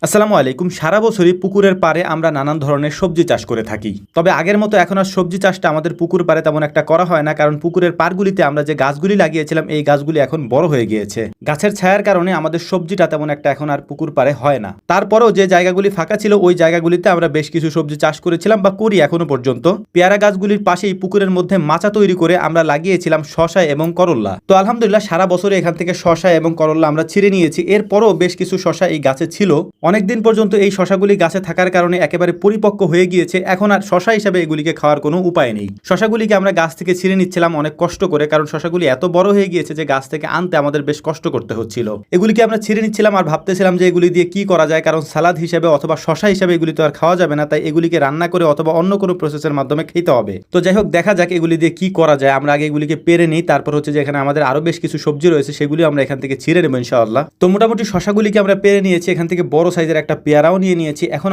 আসসালামু আলাইকুম। সারা বছরই পুকুরের পাড়ে আমরা নানান ধরনের সবজি চাষ করে থাকি। তবে আগের মতো এখন আর সবজি চাষটা আমাদের পুকুর পাড়ে তেমন একটা করা হয় না, কারণ পুকুরের পাড়গুলিতে আমরা যে গাছগুলি লাগিয়েছিলাম এই গাছগুলি এখন বড় হয়ে গিয়েছে। গাছের ছায়ার কারণে আমাদের সবজিটা তেমন একটা এখন আর পুকুর পাড়ে হয় না। তারপরেও যে জায়গাগুলি ফাঁকা ছিল ওই জায়গাগুলিতে আমরা বেশ কিছু সবজি চাষ করেছিলাম বা করি এখনো পর্যন্ত। পেয়ারা গাছগুলির পাশেই পুকুরের মধ্যে মাচা তৈরি করে আমরা লাগিয়েছিলাম শসা এবং করল্লা। তো আলহামদুলিল্লাহ সারা বছরে এখান থেকে শসা এবং করল্লা আমরা ছিঁড়ে নিয়েছি। এরপরও বেশ কিছু শসা এই গাছে ছিল। অনেকদিন পর্যন্ত এই শশাগুলি গাছে থাকার কারণে একেবারে পরিপক্ক হয়ে গিয়েছে। এখন আর শশা হিসাবে এগুলিকে খাওয়ার কোনো উপায় নেই। শশাগুলিকে আমরা গাছ থেকে ছিঁড়ে নিচ্ছিলাম অনেক কষ্ট করে, কারণ শশাগুলি এত বড় হয়ে গিয়েছে যে গাছ থেকে আনতে আমাদের বেশ কষ্ট করতে হচ্ছিল। এগুলিকে আমরা ছিঁড়ে নিচ্ছিলাম আর ভাবতেছিলাম যে এগুলি দিয়ে কি করা যায়, কারণ সালাদ হিসেবে অথবা শশা হিসেবে এগুলি তো আর খাওয়া যাবে না, তাই এগুলিকে রান্না করে অথবা অন্য কোনো প্রসেসের মাধ্যমে খেতে হবে। তো যাই হোক, দেখা যাক এগুলি দিয়ে কি করা যায়। আমরা আগে এগুলিকে পেরে নিই, তারপর হচ্ছে যে এখানে আমাদের আরো বেশ কিছু সবজি রয়েছে সেগুলি আমরা এখান থেকে ছিঁড়ে নেবো ইনশাআল্লাহ। তো মোটামুটি শশাগুলিকে আমরা পেরে নিয়েছি, এখান থেকে বড় সাইজের একটা পেয়ারাও নিয়ে নিয়েছি। এখন